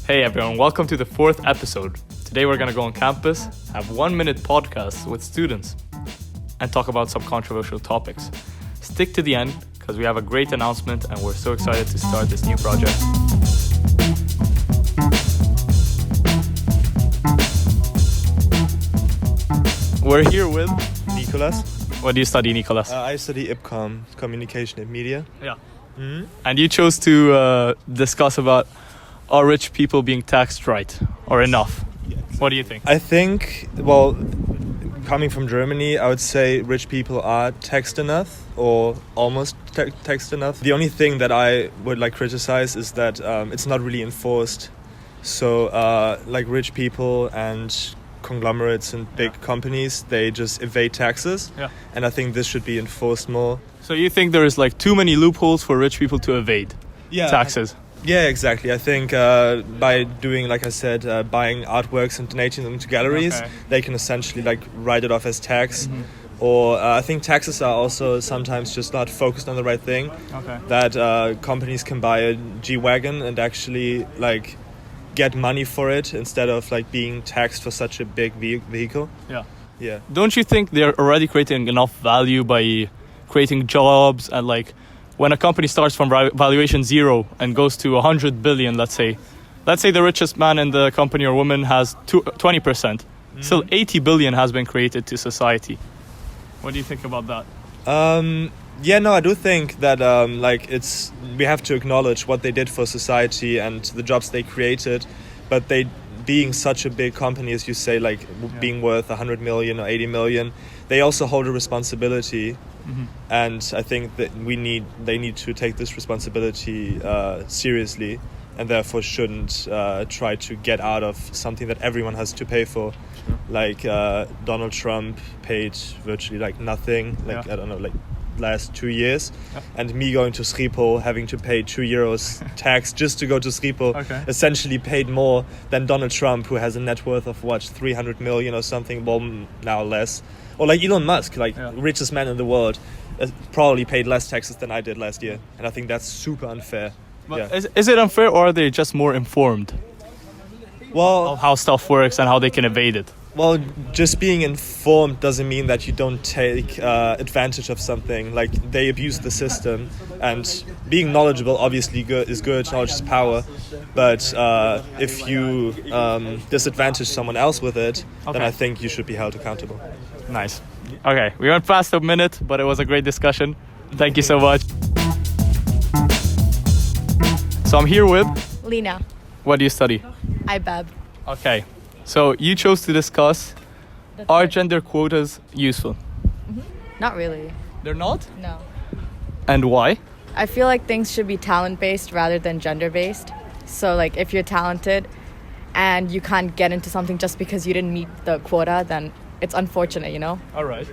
Hey everyone, welcome to the 4th episode. Today we're going to go on campus, have 1-minute podcasts with students, and talk about some controversial topics. Stick to the end, because we have a great announcement and we're so excited to start this new project. We're here with Nicolas. What do you study, Nicolas? I study IPCOM, Communication and Media. Yeah. Mm-hmm. And you chose to discuss about are rich people being taxed right or enough? Yes. What do you think? I think, coming from Germany, I would say rich people are taxed enough or almost taxed enough. The only thing that I would criticize is that it's not really enforced. So rich people and conglomerates and big companies, they just evade taxes. Yeah. And I think this should be enforced more. So you think there is too many loopholes for rich people to evade taxes? Yeah, exactly. I think by doing, like I said, buying artworks and donating them to galleries, they can essentially write it off as tax. Mm-hmm. Or I think taxes are also sometimes just not focused on the right thing. Okay. That companies can buy a G-Wagon and actually get money for it instead of being taxed for such a big vehicle. Yeah. Don't you think they're already creating enough value by creating jobs and when a company starts from valuation 0 and goes to 100 billion, let's say the richest man in the company or woman has 20%. Mm-hmm. Still 80 billion has been created to society. What do you think about that? I do think that we have to acknowledge what they did for society and the jobs they created, but they being such a big company, as you say, being worth 100 million or 80 million, they also hold a responsibility. Mm-hmm. And I think that they need to take this responsibility seriously, and therefore shouldn't try to get out of something that everyone has to pay for. Sure. Donald Trump paid virtually nothing, I don't know, last 2 years. Yeah. And me going to Schiphol, having to pay €2 tax just to go to Schiphol, essentially paid more than Donald Trump, who has a net worth of 300 million or something, well, now less. Or Elon Musk, richest man in the world, probably paid less taxes than I did last year. And I think that's super unfair. But is it unfair, or are they just more informed of how stuff works and how they can evade it? Well, just being informed doesn't mean that you don't take advantage of something. They abuse the system, and being knowledgeable obviously is good. Knowledge is power. But if you disadvantage someone else with it, then I think you should be held accountable. Nice. Okay, we went past a minute, but it was a great discussion. Thank you so much. So I'm here with Lena. What do you study? IBEB. Okay. So you chose to discuss, are gender quotas useful? Mm-hmm. Not really. They're not? No. And why? I feel like things should be talent-based rather than gender-based. So if you're talented and you can't get into something just because you didn't meet the quota, then it's unfortunate, you know? All right.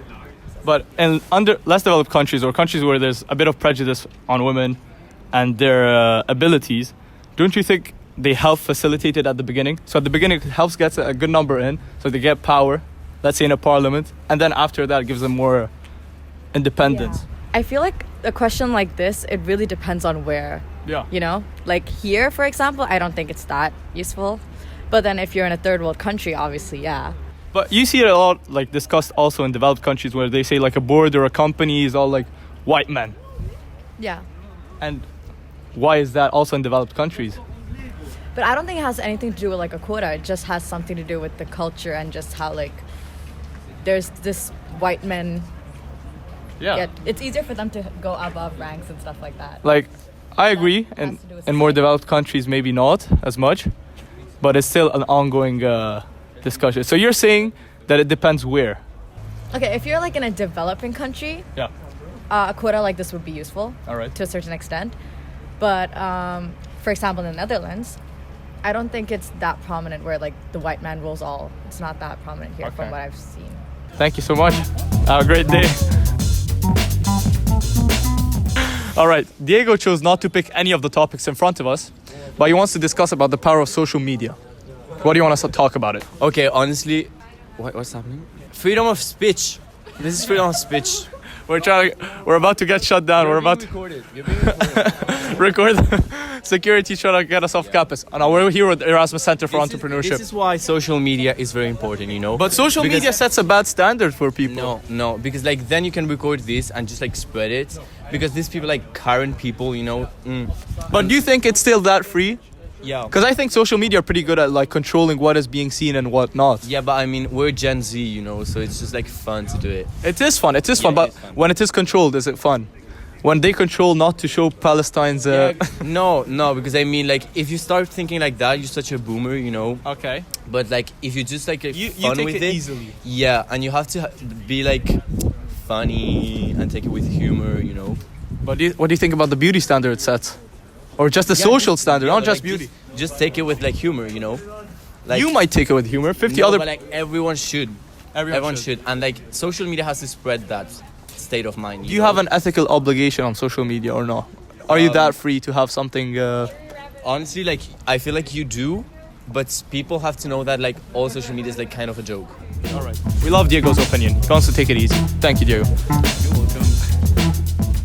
But in less developed countries, or countries where there's a bit of prejudice on women and their abilities, don't you think they help facilitate it at the beginning? So at the beginning, it helps get a good number in, so they get power, let's say in a parliament, and then after that, it gives them more independence. Yeah. I feel like a question like this, it really depends on where. Yeah. You know? Here, for example, I don't think it's that useful. But then if you're in a third world country, obviously, yeah. But you see it a lot discussed also in developed countries where they say a board or a company is all white men. Yeah. And why is that also in developed countries? But I don't think it has anything to do with a quota. It just has something to do with the culture and just how there's this white men. Yeah. It's easier for them to go above ranks and stuff like that. I agree. In more developed countries, maybe not as much, but it's still an ongoing discussion. So you're saying that it depends where? Okay, if you're in a developing country, a quota like this would be useful. All right. To a certain extent. But for example, in the Netherlands, I don't think it's that prominent where the white man rules all. It's not that prominent here from what I've seen. Thank you so much. Have a great day. All right, Diego chose not to pick any of the topics in front of us, but he wants to discuss about the power of social media. What do you want us to talk about it? Okay, honestly, what's happening? Freedom of speech. This is freedom of speech. We're about to get shut down. You're being recorded. Record. Security trying to get us off campus. And we're here at the Erasmus Center for Entrepreneurship. This is why social media is very important, you know. But social media sets a bad standard for people. No, because like then you can record this and just like spread it. Because these people like current people, you know. But do you think it's still that free? Yeah. Because I think social media are pretty good at like controlling what is being seen and what not. Yeah, but I mean we're Gen Z, you know, so it's just like fun to do it. It is fun. It is fun. But when it is controlled, is it fun? When they control not to show Palestine's... No, because I mean, like, if you start thinking like that, you're such a boomer, you know. Okay. But, like, if you just, like, you fun take with it easily. Yeah, and you have to be, like, funny and take it with humor, you know. But what do you think about the beauty standard it sets? Or just the social standard, not just beauty? Just take it with, like, humor, you know. Like, you might take it with humor. 50 no, other... but, like, everyone should. Everyone should. And, like, social media has to spread that state of mind. Do you have an ethical obligation on social media or not? Are you that free to have something... Honestly, like, I feel like you do, but people have to know that, like, all social media is, like, kind of a joke. All right. We love Diego's opinion. He wants to take it easy. Thank you, Diego. You're welcome.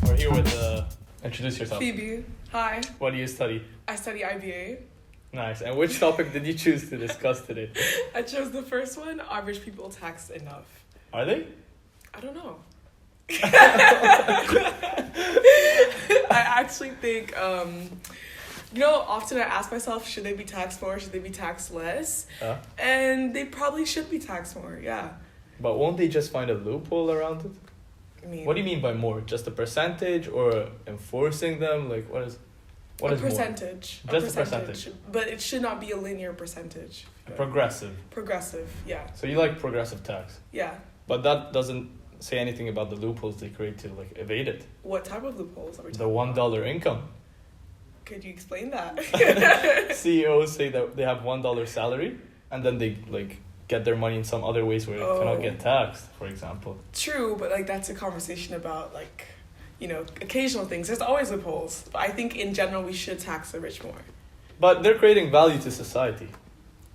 We're here with... Introduce yourself. Phoebe. Hi. What do you study? I study IBA. Nice. And which topic did you choose to discuss today? I chose the first one, are rich people taxed enough? Are they? I don't know. I actually think, you know, often I ask myself, should they be taxed more? Should they be taxed less? And they probably should be taxed more, yeah. But won't they just find a loophole around it? I mean, what do you mean by more? Just a percentage or enforcing them? Like, what is percentage. More? Just a percentage. But it should not be a linear percentage. Progressive. Progressive, yeah. So you like progressive tax? Yeah. But that doesn't say anything about the loopholes they create to like evade it. What type of loopholes are we The talking $1 income. Could you explain that? CEOs say that they have $1 salary and then they like get their money in some other ways where they cannot get taxed, for example. True, but like that's a conversation about like, you know, occasional things. There's always loopholes. But I think in general we should tax the rich more. But they're creating value to society.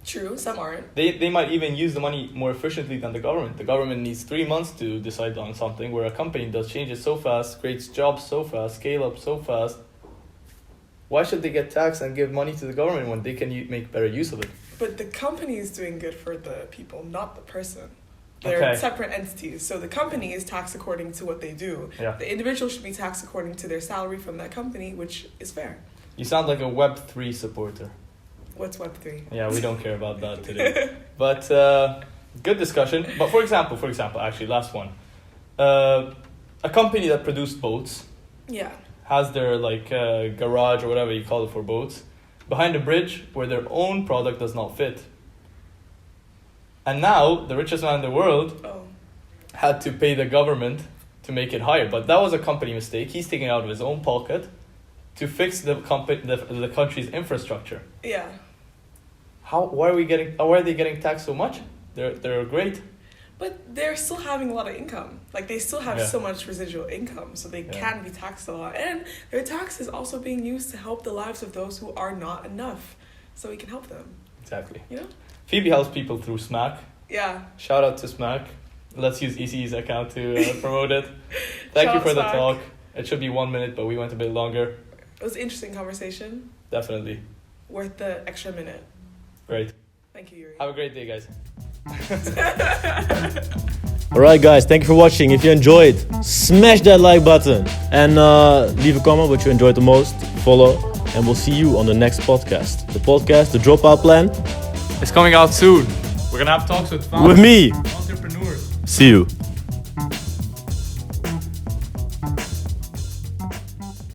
True, some aren't. They might even use the money more efficiently than the government. The government needs 3 months to decide on something, where a company does changes so fast, creates jobs so fast, scale up so fast. Why should they get taxed and give money to the government when they can make better use of it? But the company is doing good for the people, not the person. They're separate entities. So the company is taxed according to what they do. Yeah. The individual should be taxed according to their salary from that company, which is fair. You sound like a Web3 supporter. What's Web3? Yeah, we don't care about that today. But good discussion. But for example, actually, last one. A company that produced boats. Yeah. Has their like garage or whatever you call it for boats behind a bridge where their own product does not fit. And now the richest man in the world had to pay the government to make it higher. But that was a company mistake. He's taking it out of his own pocket to fix the country's infrastructure. Yeah. Why are they getting taxed so much? They're great. But they're still having a lot of income. Like, they still have so much residual income, so they can be taxed a lot. And their tax is also being used to help the lives of those who are not enough, so we can help them. Exactly. You know? Phoebe helps people through Smack. Yeah. Shout out to Smack. Let's use ECE's account to promote it. Thank you for the talk. It should be 1 minute, but we went a bit longer. It was an interesting conversation. Definitely. Worth the extra minute. Great. Thank you, Yuri. Have a great day, guys. Alright guys, thank you for watching. If you enjoyed, smash that like button and leave a comment what you enjoyed the most, follow, and we'll see you on the next podcast. The podcast, The Dropout Plan. It's coming out soon. We're gonna have talks with founders, with me. entrepreneurs. See you.